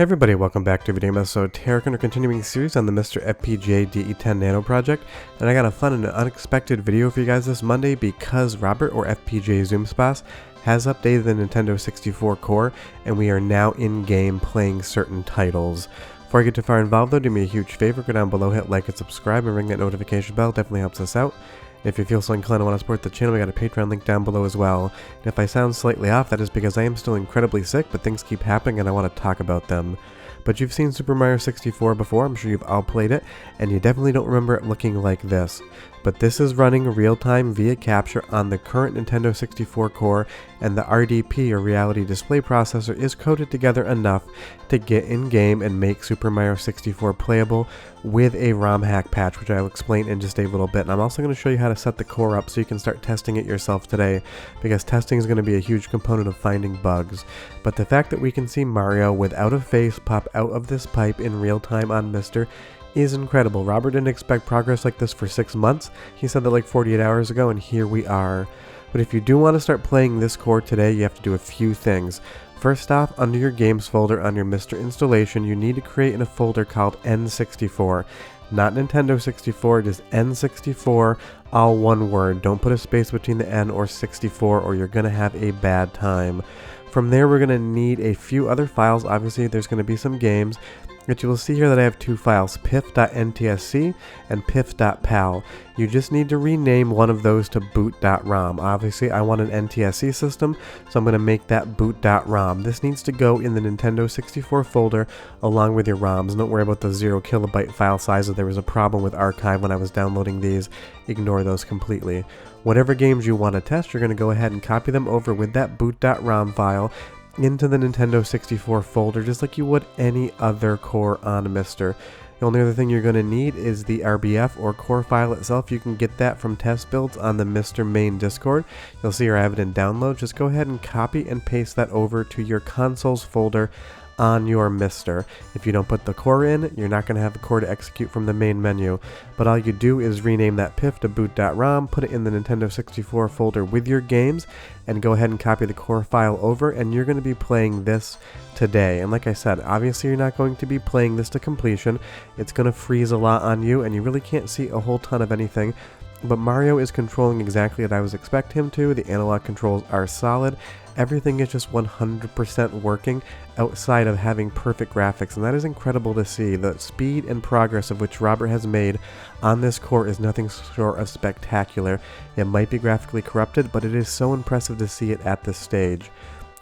Hey everybody, welcome back to a video episode. We're continuing series on the MiSTer FPGA DE10 Nano project, and I got a fun and unexpected video for you guys this Monday because Robert, or FPGAZumSpass, has updated the Nintendo 64 core, and we are now in-game playing certain titles. Before I get too far involved though, do me a huge favor, go down below, hit like and subscribe, and ring that notification bell, definitely helps us out. If you feel so inclined to want to support the channel, we got a Patreon link down below as well. And if I sound slightly off, that is because I am still incredibly sick, but things keep happening and I want to talk about them. But you've seen Super Mario 64 before, I'm sure you've all played it, and you definitely don't remember it looking like this. But this is running real-time via capture on the current Nintendo 64 core, and the RDP, or Reality Display Processor, is coded together enough to get in-game and make Super Mario 64 playable with a ROM hack patch, which I'll explain in just a little bit. And I'm also going to show you how to set the core up so you can start testing it yourself today, because testing is going to be a huge component of finding bugs. But the fact that we can see Mario without a face pop out of this pipe in real time on MiSTer is incredible. Robert didn't expect progress like this for 6 months. He said that like 48 hours ago, and here we are. But if you do want to start playing this core today, you have to do a few things. First off, under your games folder on your MiSTer installation, you need to create a folder called N64. Not Nintendo 64, it is N64, all one word. Don't put a space between the N or 64 or you're going to have a bad time. From there, we're going to need a few other files. Obviously, there's going to be some games. But you will see here that I have two files, pif.ntsc and pif.pal. You just need to rename one of those to boot.rom. Obviously, I want an NTSC system, so I'm going to make that boot.rom. This needs to go in the Nintendo 64 folder along with your ROMs. Don't worry about the 0 kilobyte file sizes. There was a problem with archive when I was downloading these. Ignore those completely. Whatever games you want to test, you're going to go ahead and copy them over with that boot.rom file into the Nintendo 64 folder, just like you would any other core on MiSTer. The only other thing you're going to need is the RBF or core file itself. You can get that from test builds on the MiSTer main Discord. You'll see here I have it in download. Just go ahead and copy and paste that over to your consoles folder on your MiSTer. If you don't put the core in, you're not going to have the core to execute from the main menu. But all you do is rename that pif to boot.rom, put it in the Nintendo 64 folder with your games, and go ahead and copy the core file over, and you're going to be playing this today. And like I said, obviously you're not going to be playing this to completion. It's going to freeze a lot on you, and you really can't see a whole ton of anything. But Mario is controlling exactly what I was expecting him to. The analog controls are solid. Everything is just 100% working outside of having perfect graphics, and that is incredible to see. The speed and progress of which Robert has made on this core is nothing short of spectacular. It might be graphically corrupted, but it is so impressive to see it at this stage.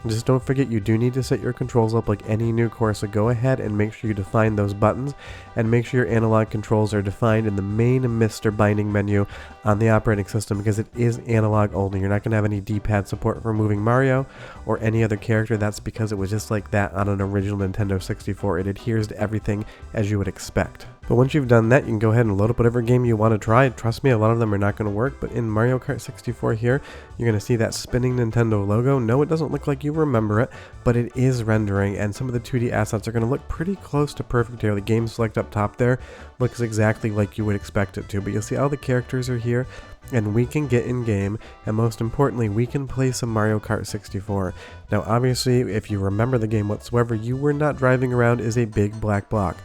Just don't forget, you do need to set your controls up like any new core, so go ahead and make sure you define those buttons, and make sure your analog controls are defined in the main MiSTer binding menu on the operating system, because it is analog only. You're not going to have any D-pad support for moving Mario or any other character. That's because it was just like that on an original Nintendo 64. It adheres to everything as you would expect. But once you've done that, you can go ahead and load up whatever game you want to try. Trust me, a lot of them are not going to work, but in Mario Kart 64 here, you're going to see that spinning Nintendo logo. No, it doesn't look like you remember it, but it is rendering, and some of the 2D assets are going to look pretty close to perfect here. The game select up top there looks exactly like you would expect it to, but you'll see all the characters are here, and we can get in game, and most importantly, we can play some Mario Kart 64. Now, obviously, if you remember the game whatsoever, you were not driving around as a big black block.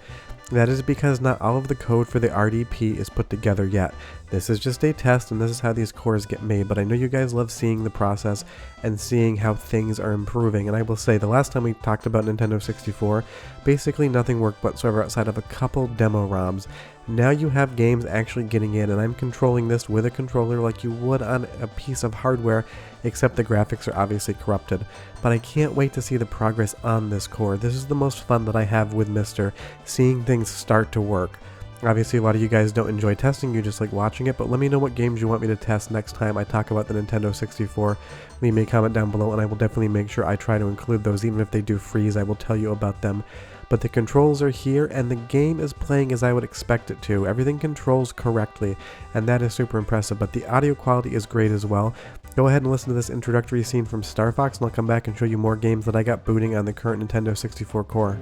That is because not all of the code for the RDP is put together yet. This is just a test, and this is how these cores get made, but I know you guys love seeing the process and seeing how things are improving. And I will say, the last time we talked about Nintendo 64, basically nothing worked whatsoever outside of a couple demo ROMs. Now you have games actually getting in, and I'm controlling this with a controller like you would on a piece of hardware, except the graphics are obviously corrupted. But I can't wait to see the progress on this core. This is the most fun that I have with MiSTer, seeing things start to work. Obviously, a lot of you guys don't enjoy testing, you just like watching it, but let me know what games you want me to test next time I talk about the Nintendo 64. Leave me a comment down below, and I will definitely make sure I try to include those. Even if they do freeze, I will tell you about them. But the controls are here, and the game is playing as I would expect it to. Everything controls correctly, and that is super impressive, but the audio quality is great as well. Go ahead and listen to this introductory scene from Star Fox, and I'll come back and show you more games that I got booting on the current Nintendo 64 core.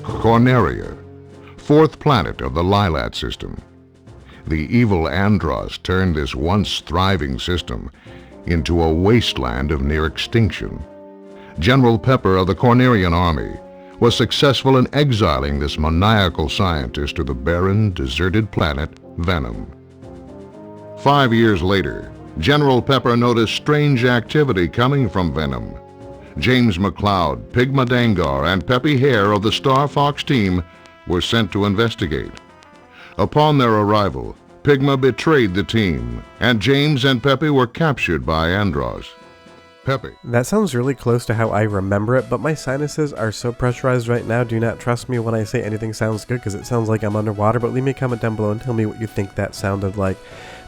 Corneria, fourth planet of the Lilat system. The evil Andross turned this once thriving system into a wasteland of near extinction. General Pepper of the Cornerian Army was successful in exiling this maniacal scientist to the barren, deserted planet Venom. 5 years later, General Pepper noticed strange activity coming from Venom. James McLeod, Pigma Dangar, and Peppy Hare of the Star Fox team were sent to investigate. Upon their arrival, Pigma betrayed the team, and James and Peppy were captured by Andros. Peppy. That sounds really close to how I remember it, but my sinuses are so pressurized right now. Do not trust me when I say anything sounds good, because it sounds like I'm underwater, but leave me a comment down below and tell me what you think that sounded like.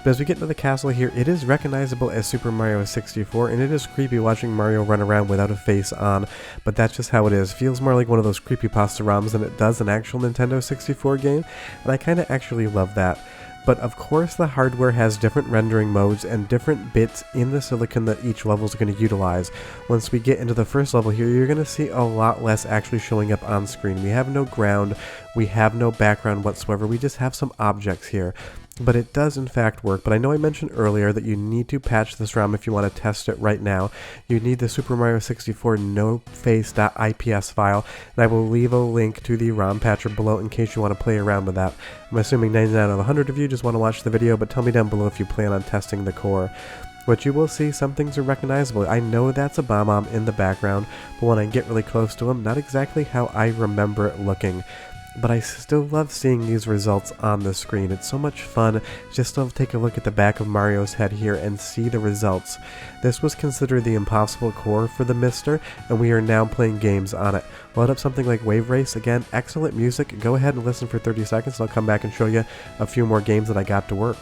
But as we get into the castle here, it is recognizable as Super Mario 64, and it is creepy watching Mario run around without a face on, but that's just how it is. Feels more like one of those creepypasta ROMs than it does an actual Nintendo 64 game, and I kind of actually love that. But of course the hardware has different rendering modes and different bits in the silicon that each level is going to utilize. Once we get into the first level here, you're going to see a lot less actually showing up on screen. We have no ground, we have no background whatsoever, we just have some objects here. But it does in fact work. But I know I mentioned earlier that you need to patch this ROM if you want to test it right now. You need the Super Mario 64 noface.ips file, and I will leave a link to the ROM patcher below in case you want to play around with that. I'm assuming 99 out of 100 of you just want to watch the video, but tell me down below if you plan on testing the core. What you will see, some things are recognizable. I know that's a Bomb-Omb in the background, but when I get really close to him, not exactly how I remember it looking. But I still love seeing these results on the screen. It's so much fun just to take a look at the back of Mario's head here and see the results. This was considered the impossible core for the MiSTer, and we are now playing games on it. Load up something like Wave Race. Again, excellent music. Go ahead and listen for 30 seconds, and I'll come back and show you a few more games that I got to work.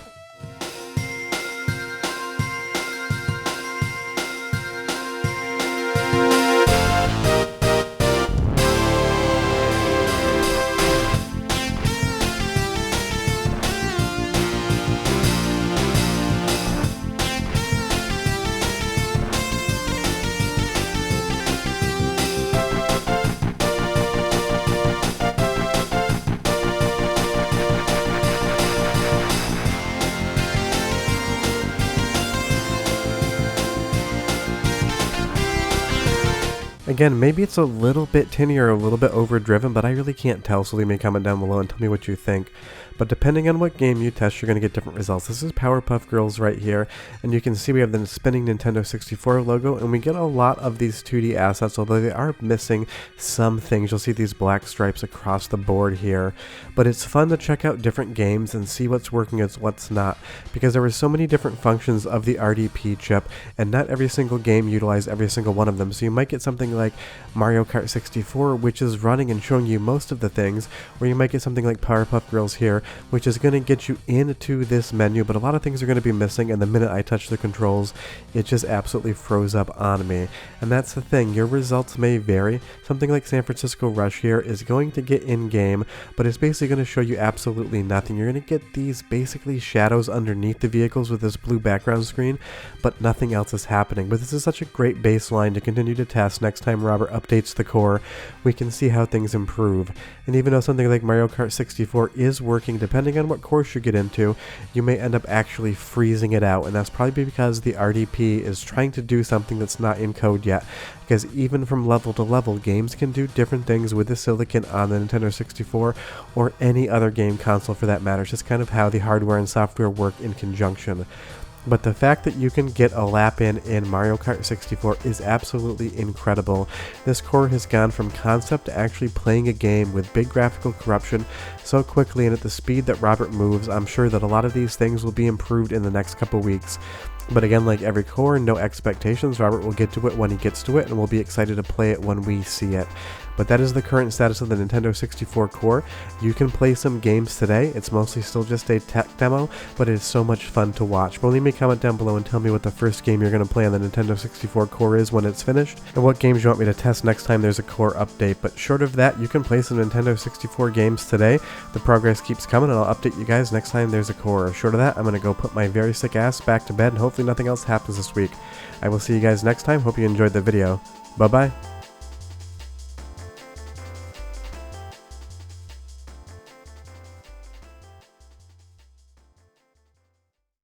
Again, maybe it's a little bit tinny or a little bit overdriven, but I really can't tell, so leave me a comment down below and tell me what you think. But depending on what game you test, you're going to get different results. This is Powerpuff Girls right here, and you can see we have the spinning Nintendo 64 logo, and we get a lot of these 2D assets, although they are missing some things. You'll see these black stripes across the board here. But it's fun to check out different games and see what's working and what's not, because there were so many different functions of the RDP chip, and not every single game utilized every single one of them. So you might get something like Mario Kart 64, which is running and showing you most of the things, or you might get something like Powerpuff Girls here, which is going to get you into this menu, but a lot of things are going to be missing, and the minute I touch the controls, it just absolutely froze up on me. And that's the thing, your results may vary. Something like San Francisco Rush here is going to get in-game, but it's basically going to show you absolutely nothing. You're going to get these basically shadows underneath the vehicles with this blue background screen, but nothing else is happening. But this is such a great baseline to continue to test. Next time Robert updates the core, we can see how things improve. And even though something like Mario Kart 64 is working, depending on what course you get into, you may end up actually freezing it out, and that's probably because the RDP is trying to do something that's not in code yet, because even from level to level, games can do different things with the silicon on the Nintendo 64 or any other game console for that matter. It's just kind of how the hardware and software work in conjunction. But the fact that you can get a lap in Mario Kart 64 is absolutely incredible. This core has gone from concept to actually playing a game with big graphical corruption so quickly, and at the speed that Robert moves, I'm sure that a lot of these things will be improved in the next couple weeks. But again, like every core, no expectations. Robert will get to it when he gets to it, and we'll be excited to play it when we see it. But that is the current status of the Nintendo 64 core. You can play some games today. It's mostly still just a tech demo, but it is so much fun to watch. But leave me a comment down below and tell me what the first game you're going to play on the Nintendo 64 core is when it's finished, and what games you want me to test next time there's a core update. But short of that, you can play some Nintendo 64 games today. The progress keeps coming, and I'll update you guys next time there's a core. Short of that, I'm going to go put my very sick ass back to bed, and hopefully nothing else happens this week. I will see you guys next time. Hope you enjoyed the video. Bye-bye.